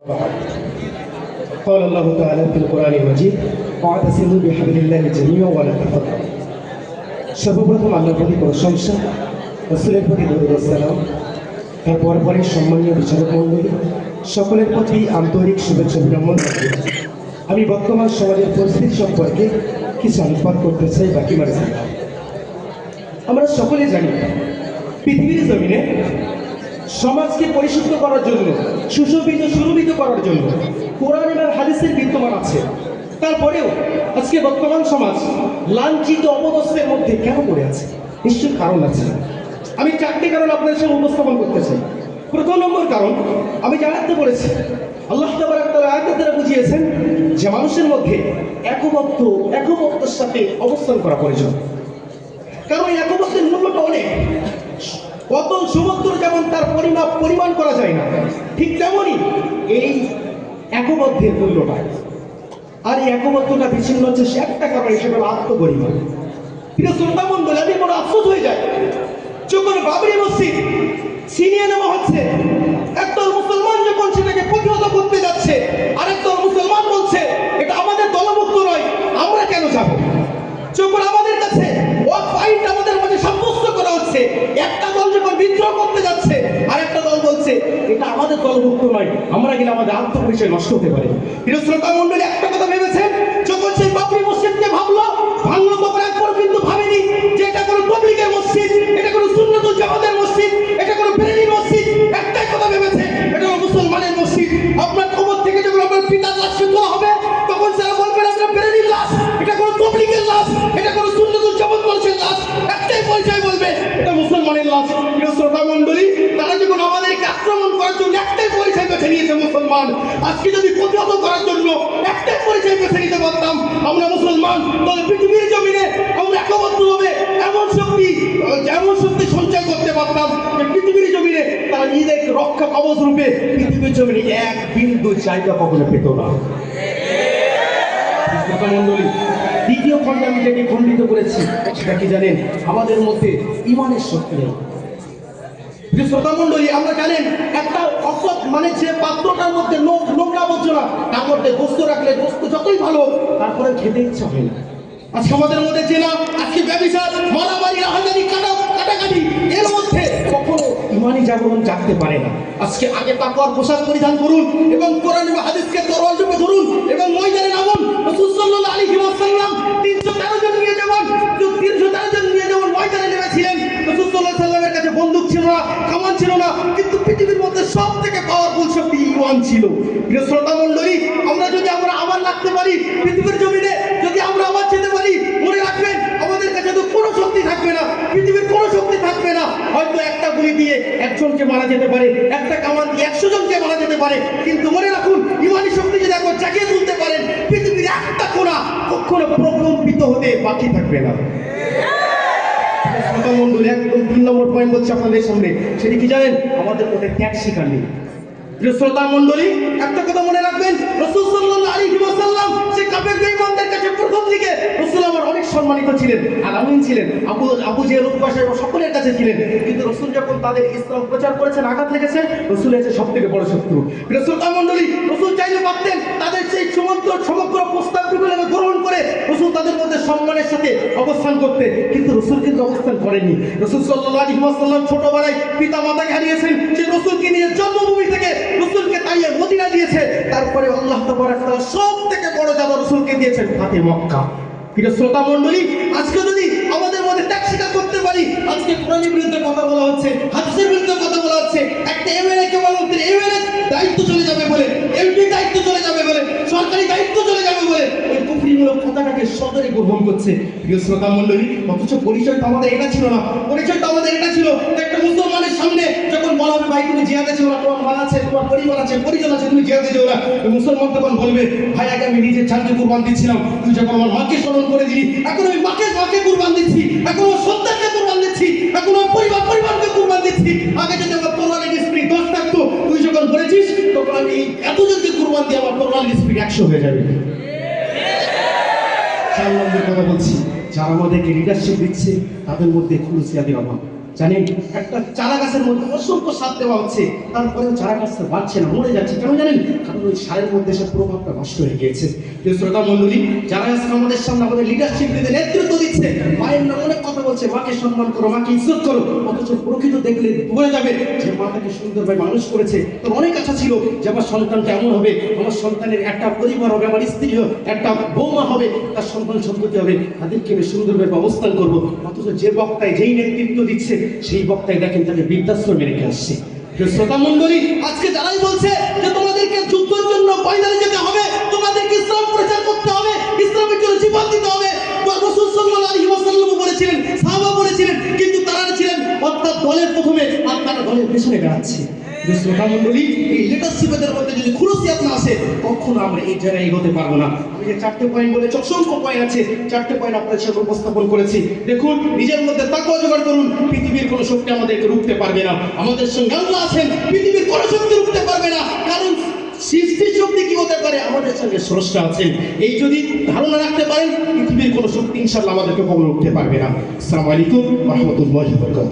قال الله تعالى في القرآن المجيد واعتصموا بحبل الله جميعا ولا تفرقوا সর্বপ্রথম আল্লাহর প্রতি প্রশংসা, রাসূলের প্রতি দরুদ ও সালাম, তারপর সম্মানীয় বিচারক মণ্ডলী সকলের প্রতি আন্তরিক শুভেচ্ছা বিনম্র জানাই। আমি বর্তমান সমাজের পরিস্থিতি সম্পর্কে কিছু আলোকপাত করতে চাই। বাকি মানে আমরা সকলে জানি পৃথিবীর জমিনে সমাজকে পরিশুদ্ধ করার জন্য, সুরভিত করার জন্য কোরআন এবং হাদিসের বিদ্যমান আছে। তারপরেও আজকে বর্তমান সমাজ লাঞ্ছিত অপদস্থের মধ্যে কেন পড়ে আছে? নিশ্চয়ই কারণ আছে। আমি 4টি কারণ আপনাদের সামনে উপস্থাপন করতে চাই। প্রথম নম্বর কারণ, আমি জানাতে বলেছি আল্লাহ তাবারক ওয়া তাআলা আয়াতের দ্বারা বুঝিয়েছেন যে মানুষের মধ্যে একবদ্ধের সাথে অবস্থান করা প্রয়োজন। কারণ এই একবদ্ধের মূল্যটা অনেক। অতল সমুদ্র যেমন তার পরিমাণ করা যায় না, ঠিক তেমনই এই একবদ্ধের মূল্যটা। আর এই একবদ্ধটা বিচ্ছিন্ন হচ্ছে সে একটা কারণ, হিসেবে আত্মগরিমা। প্রিয় শ্রোতা মণ্ডলী, আমি বড় আফসোস হয়ে যায় যখন বাবরি মসজিদ ছিনিয়ে নেওয়া হচ্ছে, একদল মুসলমান যখন সেটাকে প্রতিহত করতে যাচ্ছে, আরেকদল মুসলমান বলছে এটা আমাদের দলভুক্ত নয়, আমরা কেন যাব? যখন আমাদের কাছে ওয়াকফ আইনটা আমাদের মাঝে সাব্যস্ত করা হচ্ছে, একটা দল যখন বিদ্রোহ করতে যাচ্ছে, আরেকটা দল বলছে এটা আমাদের দলভুক্ত নয়, আমরা গেলে আমাদের আত্মপরিচয় নষ্ট হতে পারে। প্রিয় শ্রোতা মণ্ডলী, একটা কথা ভেবেছেন যখন সেই বাবরি মসজিদকে ভাঙলো তখন একবার কিন্তু ভাবেনি যে এটা কোনো তাবলীগের মসজিদ, এটা কোনো সুন্নাতুল জামাতের মসজিদ, এটা কোনো বেরেলির মসজিদ। একটাই কথা ভেবেছে এটা হলো মুসলমানের মসজিদ। আপনার খবর থেকে যখন আপনার পিতার লাশ তোলা হবে তখন যারা বলবেন আপনার বেরেলির লাশ, এটা কোনো তাবলীগের লাশ, এটা কোনো সুন্নাতুল জামাত মানুষের লাশ, একটাই পরিচয় বলবে এটা মুসলমানের লাশ। প্রিয় শ্রোতা মণ্ডলী, তারা যখন আমাদেরকে আক্রমণ করার জন্য একটাই পরিচয় বেছে নিয়েছে মুসলমান, আজকে যদি প্রতিহত করার জন্য একটাই পরিচয় বেছে নিতে পারতাম আমরা মুসলমান, তাহলে পৃথিবীর জমিনে আমরা একবদ্ধভাবে এমন শক্তি সঞ্চয় করতে পারতাম যে পৃথিবীর জমিনে তারা নিজেদেরকে রক্ষা কবচ রূপে পৃথিবীর জমিনে এক বিন্দু জায়গা কখনো পেত না। মণ্ডলী, দ্বিতীয় খণ্ডে আমি যেটি খণ্ডিত করেছি সেটা কি জানেন? আমাদের মধ্যে ঈমানের শক্তি নেই। যে শ্রোতা মণ্ডলী, আমরা জানেন একটা অসৎ মানে যে পাত্রটার মধ্যে নোংরা আবর্জনা, তার মধ্যে গোস্ত রাখলে গোস্ত যতই ভালো তারপরে খেতে ইচ্ছা হয় না। আজকে আমাদের মধ্যে জেনা, আজকে ব্যভিচার, মারামারি, রাহাজানি, কাটাকাটি, এর মধ্যে কখনো ইমানি জাগরণ জাগতে পারে না। আজকে আগে তাকওয়ার পোশাক পরিধান করুন এবং কোরআন এবং হাদিসকে তরোয়াল রূপে ধরুন এবং ময়দানে নামুন। রাসূল সাল্লাল্লাহু আলাইহি ওয়াসাল্লাম 313 জন নিয়ে যেমন ময়দানে নেমেছিলেন, রাসূল সাল্লাল্লাহু আলাইহি ওয়াসাল্লামের কাছে বন্দুক ছিল না, কামান ছিল না, কিন্তু পৃথিবীর মধ্যে সবথেকে পাওয়ারফুল শক্তি ঈমান ছিল। প্রিয় শ্রোতা মণ্ডলী, আমরা যদি আমান রাখতে পারি পৃথিবীর জমিনে, যদি আমরা আবার যেতে পারি, মনে রাখবেন আমাদের কাছে তো কোনো শক্তি থাকবে না, পৃথিবীর কোনো শক্তি থাকবে না। হয়তো একটা গুলি দিয়ে একজনকে মারা যেতে পারে, একটা কামান দিয়ে 100 জনকে মারা যেতে পারে, কিন্তু মনে রাখুন ঈমানি শক্তি যদি একবার জাগিয়ে তুলতে পারেন, পৃথিবীর একটা কোণা কখনো প্রকম্পিত হতে বাকি থাকবে না। মণ্ডলী, একদম 3 নম্বর পয়েন্ট বলছি আপনাদের সামনে, সেটি কি জানেন? আমাদের মধ্যে ত্যাগ শিকার নেই। প্রিয় শ্রোতা মণ্ডলী, একটা কথা মনে রাখবেন, রাসূল সাল্লাল্লাহু আলাইহি ওয়াসাল্লাম সে কাফের বেঈমানদের কাছে প্রথম দিকে রাসূল আমার অনেক সম্মানিত ছিলেন, আলামিন ছিলেন, আবু জেহেল, উতবা সাহেব সকলের কাছে ছিলেন। কিন্তু রাসূল যখন তাদের ইসলাম প্রচার করেছেন, আঘাত লেগেছে, রাসূল হচ্ছে সবথেকে বড় শত্রু। প্রিয় শ্রোতা মণ্ডলী, রাসূল চাইলে পারতেন তাদের সেই সমগ্র প্রস্তাবগুলো গ্রহণ করে রাসূল তাদের মধ্যে সম্মানের সাথে অবস্থান করতে, কিন্তু রাসূল কিন্তু অবস্থান করেননি। রাসূল সাল্লাল্লাহু আলাইহি ওয়াসাল্লাম ছোটবেলায় পিতা মাতাকে হারিয়েছেন, সেই রাসূলকে নিয়ে জন্মভূমি থেকে রাসূলকে তাড়িয়ে মদিনা দিয়েছে। তারপরে আল্লাহ তাবারক ওয়া তাআলা সবথেকে বড় জাদা রাসূলকে দিয়েছেন ফাতে মক্কা। প্রিয় শ্রোতা মণ্ডলী, আজকে যদি আমাদের মধ্যে ত্যাগ স্বীকার করতে পারি, আজকে কোরআনের বিরুদ্ধে কথা বলা হচ্ছে, হাদিসের বিরুদ্ধে কথা বলা হচ্ছে, একটা এমএলএ কে বলা হচ্ছে এমএলএ দায়িত্ব চলে যাবে বলে, এমপি দায়িত্ব চলে যাবে বলে, সরকারি দায়িত্ব চলে যাবে বলে ওই কুফরিমূলক কথাটাকে সদরে গ্রহণ করছে। প্রিয় শ্রোতা মণ্ডলী, অথচ পরিচয় তো আমাদের এটা ছিল না। পরিচয় তো আমাদের এটা ছিল একটা মুসলমানের সামনে যখন বলা হবে ভাই তুমি জিহাদে যেও না, তোমার মা আছে, তোমার পরিবার আছে, পরিজন আছে, তুমি জিহাদে যেও না, মুসলমান তখন বলবে ভাই আগে আমি নিজের জানকে কুরবান দিচ্ছিলাম, তুই যখন আমার মাকে স্মরণ করে দিলি, এখন আমি মাকে কুরবান দিচ্ছি, এখন আমার সন্তানকে কুরবান দিচ্ছি, এখন আমার পরিবারকে কুরবান দিচ্ছি। আগে যদি আমার কোরবানির স্পিড 10 থাকতো, তুই যখন বলেছিস তখন আমি এতজনকে কুরবান দিয়ে আমার কোরবানির স্পিড 100 হয়ে যাবে। 4 নম্বর কথা বলছি, যারা আমাদেরকে লিডারশিপ দিচ্ছে তাদের মধ্যে খুলুসিয়াতের অভাব। জানেন, একটা চারা গাছের মধ্যে অসংখ্য সার দেওয়া হচ্ছে, তারপরেও চারা গাছটা বাড়ছে না, মরে যাচ্ছে। কেন জানেন? কারণ ওই সারের মধ্যে সে প্রভাবটা নষ্ট হয়ে গিয়েছে। প্রিয় শ্রোতা মণ্ডলী, যারা আজকে আমাদের সামনে আমাদের লিডারশিপ দিতে নেতৃত্ব দিচ্ছে, মায়ের নামে অনেক কথা বলছে, মাকে সম্মান করো, মাকে ইজ্জত করো, অথচ প্রকৃত দেখলে বলে যাবে যে মা তাকে সুন্দরভাবে মানুষ করেছে। তোর অনেক আশা ছিল যে আমার সন্তানটা এমন হবে, আমার সন্তানের একটা পরিবার হবে, আমার স্ত্রী হবে, একটা বৌমা হবে, তার সন্তান সম্পত্তি হবে, তাদেরকে আমি সুন্দরভাবে অবস্থান করবো। অথচ যে বক্তায় যেই নেতৃত্ব দিচ্ছে, সেই বক্তায় দেখেন তাকে বৃদ্ধাশ্রমে রেখে আসছে। শ্রোতা মণ্ডলী, আজকে যারাই বলছে যে তোমাদেরকে যুদ্ধের জন্য ময়দানে যেতে হবে, তোমাদেরকে ইসলাম প্রচার করতে হবে, ইসলামের জন্য জীবন দিতে হবে, রাসূল সাল্লাল্লাহু আলাইহি ওয়াসাল্লাম বলেছিলেন, সাহাবা বলেছিলেন, কিন্তু তারা ছিলেন অর্থাৎ দলের প্রথমে, আপনারা দলের পেছনে বেড়াচ্ছে। শ্রোতা মণ্ডলী, এই লিডারশিপের মধ্যে যদি খুলুসিয়াত না আসে, কখনো আমরা এই জায়গায় এগোতে পারবো না। আমি যে 4টে পয়েন্ট বলেছি, অসংখ্য পয়েন্ট আছে, 4টে পয়েন্ট আপনাদের সামনে উপস্থাপন করেছি। দেখুন, নিজের মধ্যে তাকওয়া জোগাড় করুন, পৃথিবীর কোনো শক্তি আমাদেরকে রুখতে পারবে না। আমাদের সঙ্গে আল্লাহ আছেন, পৃথিবীর কোনো শক্তি রুখতে পারবে না, কারণ সৃষ্টির শক্তি কি হতে পারে? আমাদের সঙ্গে স্রষ্টা আছেন। এই যদি ধারণা রাখতে পারেন, পৃথিবীর কোনো শক্তি ইনশাআল্লাহ আমাদেরকে কখনো উঠতে পারবে না। আসসালামু আলাইকুম ওয়া রাহমাতুল্লাহি ওয়া বারাকাতুহু।